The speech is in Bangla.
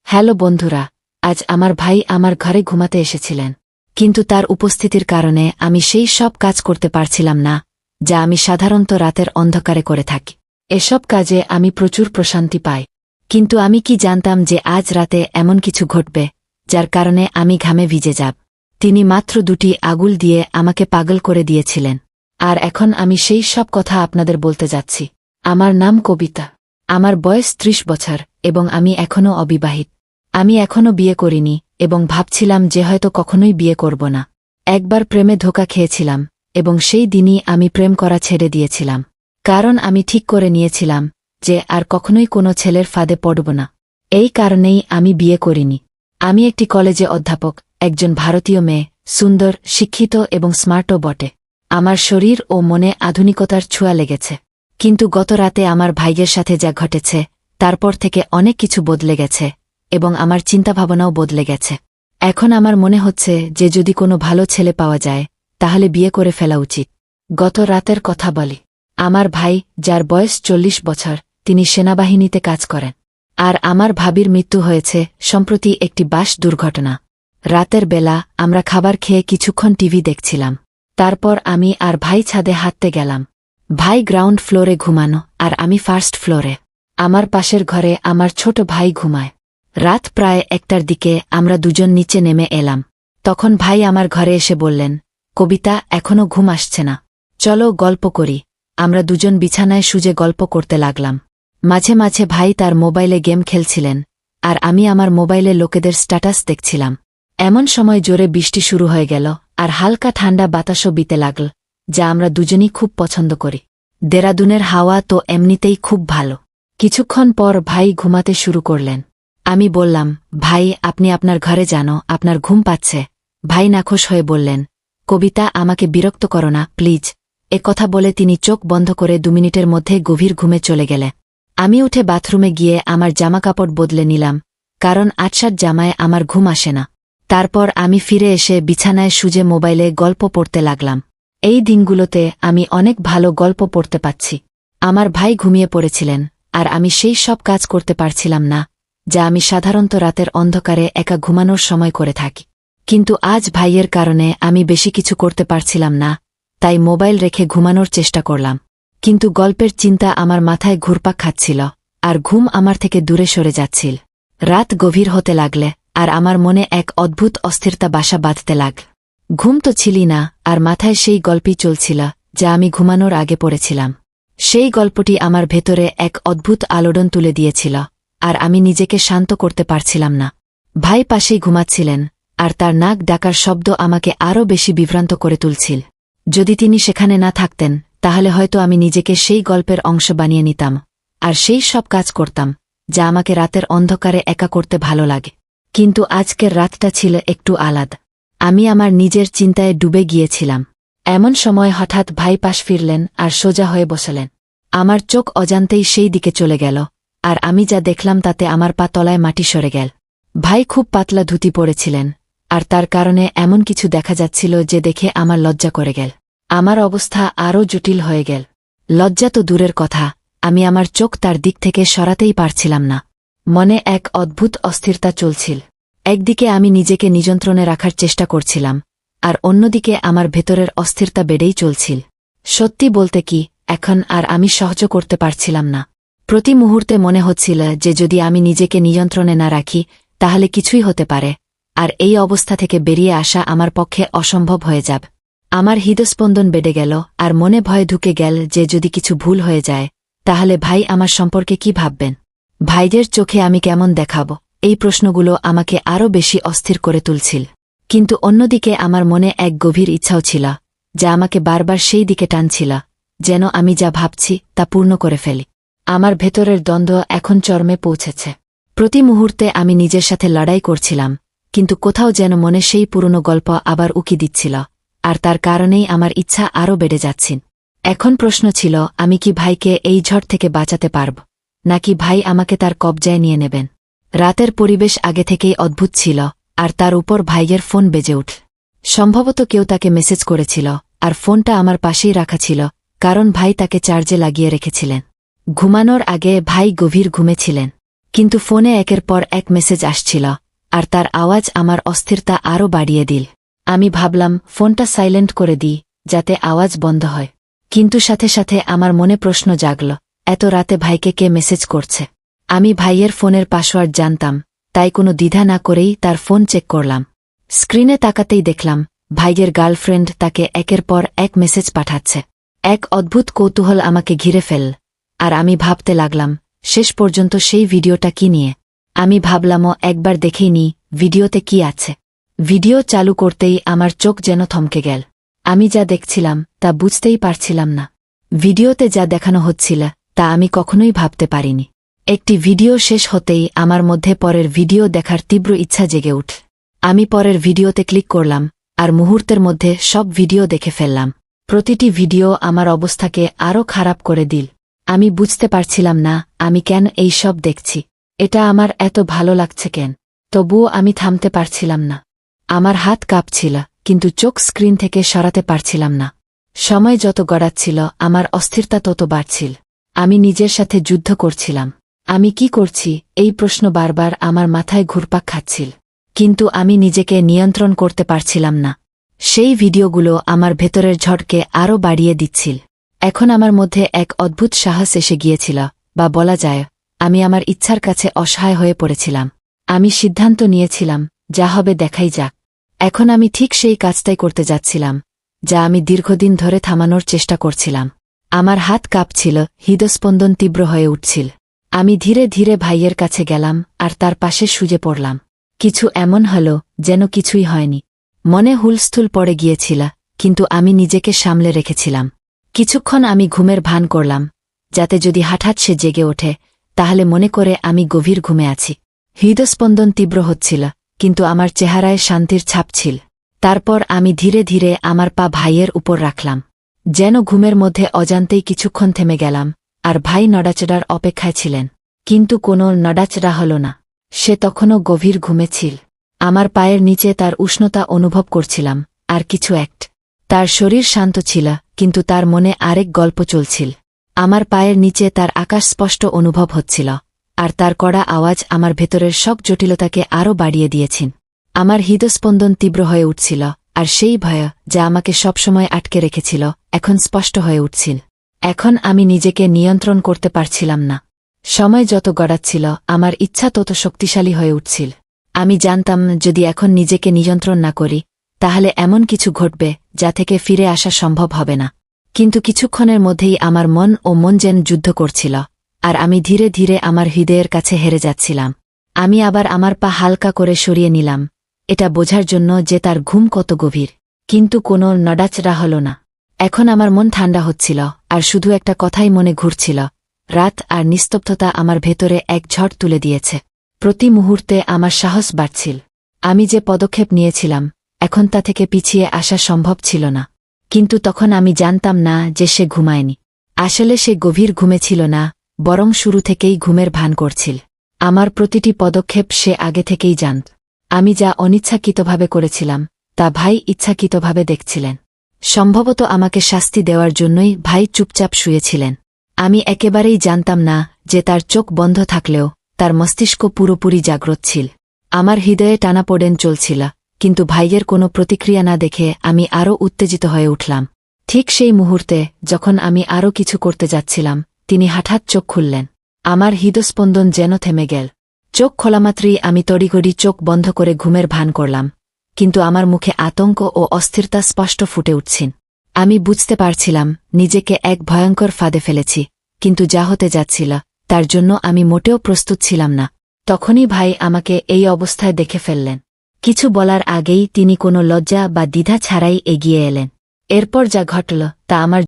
হ্যালো বন্ধুরা, আজ আমার ভাই আমার ঘরে ঘুমাতে এসেছিলেন, কিন্তু তার উপস্থিতির কারণে আমি সেই সব কাজ করতে পারছিলাম না যা আমি সাধারণত রাতের অন্ধকারে করে থাকি। এসব কাজে আমি প্রচুর প্রশান্তি পাই, কিন্তু আমি কি জানতাম যে আজ রাতে এমন কিছু ঘটবে যার কারণে আমি ঘামে ভিজে যাব। তিনি মাত্র 2টি আঙুল দিয়ে আমাকে পাগল করে দিয়েছিলেন, আর এখন আমি সেই সব কথা আপনাদের বলতে যাচ্ছি। আমার নাম কবিতা, আমার বয়স 30 বছর এবং আমি এখনও অবিবাহিত। আমি এখনও বিয়ে করিনি এবং ভাবছিলাম যে হয়তো কখনোই বিয়ে করব না। একবার প্রেমে ধোঁকা খেয়েছিলাম এবং সেই দিনই আমি প্রেম করা ছেড়ে দিয়েছিলাম, কারণ আমি ঠিক করে নিয়েছিলাম যে আর কখনোই কোনো ছেলের ফাঁদে পড়ব না। এই কারণেই আমি বিয়ে করিনি। আমি একটি কলেজে অধ্যাপক, একজন ভারতীয় মেয়ে, সুন্দর, শিক্ষিত এবং স্মার্টও বটে। আমার শরীর ও মনে আধুনিকতার ছোঁয়া লেগেছে, কিন্তু গত রাতে আমার ভাইয়ের সাথে যা ঘটেছে তারপর থেকে অনেক কিছু বদলে গেছে এবং আমার চিন্তাভাবনাও বদলে গেছে। এখন আমার মনে হচ্ছে যে যদি কোনো ভালো ছেলে পাওয়া যায় তাহলে বিয়ে করে ফেলা উচিত। গত রাতের কথা বলি। আমার ভাই, যার বয়স 40 বছর, তিনি সেনাবাহিনীতে কাজ করেন, আর আমার ভাবির মৃত্যু হয়েছে সম্প্রতি একটি বাস দুর্ঘটনা। রাতের বেলা আমরা খাবার খেয়ে কিছুক্ষণ টিভি দেখছিলাম। তারপর আমি আর ভাই ছাদে হাঁটতে গেলাম। ভাই গ্রাউন্ড ফ্লোরে ঘুমানো আর আমি ফার্স্ট ফ্লোরে। আমার পাশের ঘরে আমার ছোট ভাই ঘুমায়। রাত প্রায় 1টার দিকে আমরা দুজন নিচে নেমে এলাম। তখন ভাই আমার ঘরে এসে বললেন, কবিতা, এখনও ঘুম আসছে না, চলো গল্প করি। আমরা দুজন বিছানায় শুয়ে গল্প করতে লাগলাম। মাঝে মাঝে ভাই তার মোবাইলে গেম খেলছিলেন আর আমি আমার মোবাইলে লোকেদের স্ট্যাটাস দেখছিলাম। এমন সময় জোরে বৃষ্টি শুরু হয়ে গেল আর হালকা ঠান্ডা বাতাসও বিতে লাগল, যা আমরা দুজনই খুব পছন্দ করি। দেরাদুনের হাওয়া তো এমনিতেই খুব ভালো। কিছুক্ষণ পর ভাই ঘুমাতে শুরু করলেন। আমি বললাম, ভাই, আপনি আপনার ঘরে যান, আপনার ঘুম পাচ্ছে। ভাই নাখোশ হয়ে বললেন, কবিতা, আমাকে বিরক্ত করো না প্লিজ। এ কথা বলে তিনি চোখ বন্ধ করে 2 মিনিটের মধ্যে গভীর ঘুমে চলে গেলে। আমি উঠে বাথরুমে গিয়ে আমার জামাকাপড় বদলে নিলাম, কারণ আটসাট জামায় আমার ঘুম আসে না। তারপর আমি ফিরে এসে বিছানায় শুয়ে মোবাইলে গল্প পড়তে লাগলাম। এই দিনগুলোতে আমি অনেক ভালো গল্প পড়তে পাচ্ছি। আমার ভাই ঘুমিয়ে পড়েছিলেন আর আমি সেই সব কাজ করতে পারছিলাম না যা আমি সাধারণত রাতের অন্ধকারে একা ঘুমানোর সময় করে থাকি। কিন্তু আজ ভাইয়ের কারণে আমি বেশি কিছু করতে পারছিলাম না, তাই মোবাইল রেখে ঘুমানোর চেষ্টা করলাম। কিন্তু গল্পের চিন্তা আমার মাথায় ঘুরপাক খাচ্ছিল আর ঘুম আমার থেকে দূরে সরে যাচ্ছিল। রাত গভীর হতে লাগলে আর আমার মনে এক অদ্ভুত অস্থিরতা বাসা বাঁধতে লাগল। ঘুম তো ছিলি না আর মাথায় সেই গল্পই চলছিল যা আমি ঘুমানোর আগে পড়েছিলাম। সেই গল্পটি আমার ভেতরে এক অদ্ভুত আলোড়ন তুলে দিয়েছিল আর আমি নিজেকে শান্ত করতে পারছিলাম না। ভাই পাশেই ঘুমাচ্ছিলেন আর তার নাক ডাকার শব্দ আমাকে আরও বেশি বিভ্রান্ত করে তুলছিল। যদি তিনি সেখানে না থাকতেন তাহলে হয়তো আমি নিজেকে সেই গল্পের অংশ বানিয়ে নিতাম আর সেই সব কাজ করতাম যা আমাকে রাতের অন্ধকারে একা করতে ভালো লাগে। কিন্তু আজকের রাতটা ছিল একটু আলাদা। আমি আমার নিজের চিন্তায় ডুবে গিয়েছিলাম। এমন সময় হঠাৎ ভাই পাশ ফিরলেন আর সোজা হয়ে বসলেন। আমার চোখ অজান্তেই সেই দিকে চলে গেল আর আমি যা দেখলাম তাতে আমার পা তলায় মাটি সরে গেল। ভাই খুব পাতলা ধুতি পরেছিলেন আর তার কারণে এমন কিছু দেখা যাচ্ছিল যে দেখে আমার লজ্জা করে গেল। আমার অবস্থা আরও জটিল হয়ে গেল। লজ্জা তো দূরের কথা, আমি আমার চোখ তার দিক থেকে সরাতেই পারছিলাম না। মনে এক অদ্ভুত অস্থিরতা চলছিল। একদিকে আমি নিজেকে নিয়ন্ত্রণে রাখার চেষ্টা করছিলাম আর অন্যদিকে আমার ভেতরের অস্থিরতা বেড়েই চলছিল। সত্যি বলতে কি, এখন আর আমি সহ্য করতে পারছিলাম না। প্রতি মুহূর্তে মনে হচ্ছিল যে যদি আমি নিজেকে নিয়ন্ত্রণে না রাখি তাহলে কিছুই হতে পারে আর এই অবস্থা থেকে বেরিয়ে আসা আমার পক্ষে অসম্ভব হয়ে যাবে। আমার হৃদস্পন্দন বেড়ে গেল আর মনে ভয় ঢুকে গেল যে যদি কিছু ভুল হয়ে যায় তাহলে ভাই আমার সম্পর্কে কি ভাববেন। ভাইদের চোখে আমি কেমন দেখাব, এই প্রশ্নগুলো আমাকে আরও বেশি অস্থির করে তুলছিল। কিন্তু অন্যদিকে আমার মনে এক গভীর ইচ্ছাও ছিল যা আমাকে বারবার সেই দিকে টানছিল, যেন আমি যা ভাবছি তা পূর্ণ করে ফেলি। আমার ভেতরের দ্বন্দ্ব এখন চরমে পৌঁছেছে। প্রতি মুহূর্তে আমি নিজের সাথে লড়াই করছিলাম, কিন্তু কোথাও যেন মনে সেই পুরনো গল্প আবার উকি দিচ্ছিল আর তার কারণেই আমার ইচ্ছা আরও বেড়ে যাচ্ছিল। এখন প্রশ্ন ছিল, আমি কি ভাইকে এই ঝড় থেকে বাঁচাতে পারব, নাকি ভাই আমাকে তার কবজায় নিয়ে নেবেন। রাতের পরিবেশ আগে থেকেই অদ্ভুত ছিল আর তার উপর ভাইয়ের ফোন বেজে উঠল। সম্ভবত কেউ তাকে মেসেজ করেছিল আর ফোনটা আমার পাশেই রাখা ছিল, কারণ ভাই তাকে চার্জে লাগিয়ে রেখেছিলেন। ঘুমানোর আগে ভাই গভীর ঘুমে ছিলেন। কিন্তু ফোনে একের পর এক মেসেজ আসছিল, আর তার আওয়াজ আমার অস্থিরতা আরও বাড়িয়ে দিল। আমি ভাবলাম ফোনটা সাইলেন্ট করে দিই, যাতে আওয়াজ বন্ধ হয়। কিন্তু সাথে সাথে আমার মনে প্রশ্ন জাগল, এত রাতে ভাইকে কে মেসেজ করছে? আমি ভাইয়ের ফোনের পাসওয়ার্ড জানতাম, তাই কোনো দ্বিধা না করেই তার ফোন চেক করলাম। স্ক্রিনে তাকাতেই দেখলাম ভাইয়ের গার্লফ্রেন্ড তাকে একের পর এক মেসেজ পাঠাচ্ছে। এক অদ্ভুত কৌতূহল আমাকে ঘিরে ফেল, আর আমি ভাবতে লাগলাম শেষ পর্যন্ত সেই ভিডিওটা কি নিয়ে। আমি ভাবলামও একবার দেখেই নি ভিডিওতে কি আছে। ভিডিও চালু করতেই আমার চোখ যেন থমকে গেল। আমি যা দেখছিলাম তা বুঝতেই পারছিলাম না। ভিডিওতে যা দেখানো হচ্ছিল তা আমি কখনোই ভাবতে পারিনি। একটি ভিডিও শেষ হতেই আমার মধ্যে পরের ভিডিও দেখার তীব্র ইচ্ছা জেগে উঠ। আমি পরের ভিডিওতে ক্লিক করলাম, আর মুহূর্তের মধ্যে সব ভিডিও দেখে ফেললাম। প্রতিটি ভিডিও আমার অবস্থাকে আরও খারাপ করে দিল। আমি বুঝতে পারছিলাম না আমি কেন এই সব দেখছি। এটা আমার এত ভালো লাগছে কেন? তবুও আমি থামতে পারছিলাম না। আমার হাত কাঁপছিল, কিন্তু চোখ স্ক্রিন থেকে সরাতে পারছিলাম না। সময় যত গড়াচ্ছিল আমার অস্থিরতা তত বাড়ছিল। আমি নিজের সাথে যুদ্ধ করছিলাম। আমি কি করছি এই প্রশ্ন বারবার আমার মাথায় ঘুরপাক খাচ্ছিল, কিন্তু আমি নিজেকে নিয়ন্ত্রণ করতে পারছিলাম না। সেই ভিডিওগুলো আমার ভেতরের ঝড়কে আরও বাড়িয়ে দিচ্ছিল। এখন আমার মধ্যে এক অদ্ভুত সাহস এসে গিয়েছিল, বা বলা যায় আমি আমার ইচ্ছার কাছে অসহায় হয়ে পড়েছিলাম। আমি সিদ্ধান্ত নিয়েছিলাম যা হবে দেখাই যাক। এখন আমি ঠিক সেই কাজটাই করতে যাচ্ছিলাম, যা আমি দীর্ঘদিন ধরে থামানোর চেষ্টা করছিলাম। আমার হাত কাঁপছিল, হৃদস্পন্দন তীব্র হয়ে উঠছিল। আমি ধীরে ধীরে ভাইয়ের কাছে গেলাম আর তার পাশে শুয়ে পড়লাম। কিছু এমন হল যেন কিছুই হয়নি। মনে হুলস্থুল পড়ে গিয়েছিল, কিন্তু আমি নিজেকে সামলে রেখেছিলাম। কিছুক্ষণ আমি ঘুমের ভান করলাম, যাতে যদি হঠাৎ সে জেগে ওঠে তাহলে মনে করে আমি গভীর ঘুমে আছি। হৃদস্পন্দন তীব্র হচ্ছিল, কিন্তু আমার চেহারায় শান্তির ছাপ ছিল। তারপর আমি ধীরে ধীরে আমার পা ভাইয়ের উপর রাখলাম, যেন ঘুমের মধ্যে অজান্তেই কিছুক্ষণ থেমে গেলাম। আর ভাই নড়াচড়ার অপেক্ষায় ছিলেন, কিন্তু কোনো নড়াচড়া হল না। সে তখনও গভীর ঘুমে ছিল। আমার পায়ের নিচে তার উষ্ণতা অনুভব করছিলাম, আর কিছু একটা। তার শরীর শান্ত ছিল, কিন্তু তার মনে আরেক গল্প চলছিল। আমার পায়ের নিচে তার আকাশ স্পষ্ট অনুভব হচ্ছিল, আর তার কড়া আওয়াজ আমার ভেতরের সব জটিলতাকে আরও বাড়িয়ে দিয়েছেন। আমার হৃদস্পন্দন তীব্র হয়ে উঠছিল, আর সেই ভয় যা আমাকে সবসময় আটকে রেখেছিল এখন স্পষ্ট হয়ে উঠছিল। এখন আমি নিজেকে নিয়ন্ত্রণ করতে পারছিলাম না। সময় যত গড়াচ্ছিল আমার ইচ্ছা তত শক্তিশালী হয়ে উঠছিল। আমি জানতাম যদি এখন নিজেকে নিয়ন্ত্রণ না করি তাহলে এমন কিছু ঘটবে যা থেকে ফিরে আসা সম্ভব হবে না। কিন্তু কিছুক্ষণের মধ্যেই আমার মন যেন যুদ্ধ করছিল, আর আমি ধীরে ধীরে আমার হৃদয়ের কাছে হেরে যাচ্ছিলাম। আমি আবার আমার পা হালকা করে সরিয়ে নিলাম, এটা বোঝার জন্য যে তার ঘুম কত গভীর। কিন্তু কোনো নড়াচড়া হল না। এখন আমার মন ঠান্ডা হচ্ছিল, আর শুধু একটা কথাই মনে ঘুরছিল। রাত আর নিস্তব্ধতা আমার ভেতরে এক ঝড় তুলে দিয়েছে। প্রতি মুহূর্তে আমার সাহস বাড়ছিল। আমি যে পদক্ষেপ নিয়েছিলাম এখন তা থেকে পিছিয়ে আসা সম্ভব ছিল না। কিন্তু তখন আমি জানতাম না যে সে ঘুমায়নি। আসলে সে গভীর ঘুমে ছিল না, বরং শুরু থেকেই ঘুমের ভান করছিল। আমার প্রতিটি পদক্ষেপ সে আগে থেকেই জানত। আমি যা অনিচ্ছাকৃতভাবে করেছিলাম তা ভাই ইচ্ছাকৃতভাবে দেখছিলেন। সম্ভবত আমাকে শাস্তি দেওয়ার জন্যই ভাই চুপচাপ শুয়েছিলেন। আমি একেবারেই জানতাম না যে তার চোখ বন্ধ থাকলেও তার মস্তিষ্ক পুরোপুরি জাগ্রত ছিল। আমার হৃদয়ে টানাপোড়েন চলছিল, কিন্তু ভাইয়ের কোনো প্রতিক্রিয়া না দেখে আমি আরও উত্তেজিত হয়ে উঠলাম। ঠিক সেই মুহূর্তে যখন আমি আরও কিছু করতে যাচ্ছিলাম তিনি হঠাৎ চোখ খুললেন। আমার হৃদস্পন্দন যেন থেমে গেল। চোখ খোলামাত্রই আমি তড়িঘড়ি চোখ বন্ধ করে ঘুমের ভান করলাম, কিন্তু আমার মুখে আতঙ্ক ও অস্থিরতা স্পষ্ট ফুটে উঠছেন। আমি বুঝতে পারছিলাম নিজেকে এক ভয়ঙ্কর ফাঁদে ফেলেছি, কিন্তু যা হতে যাচ্ছিল তার জন্য আমি মোটেও প্রস্তুত ছিলাম না। তখনই ভাই আমাকে এই অবস্থায় দেখে ফেললেন। কিছু বলার আগেই তিনি কোনো লজ্জা বা দ্বিধা ছাড়াই এগিয়ে এলেন। এরপর যা ঘটল তা আমার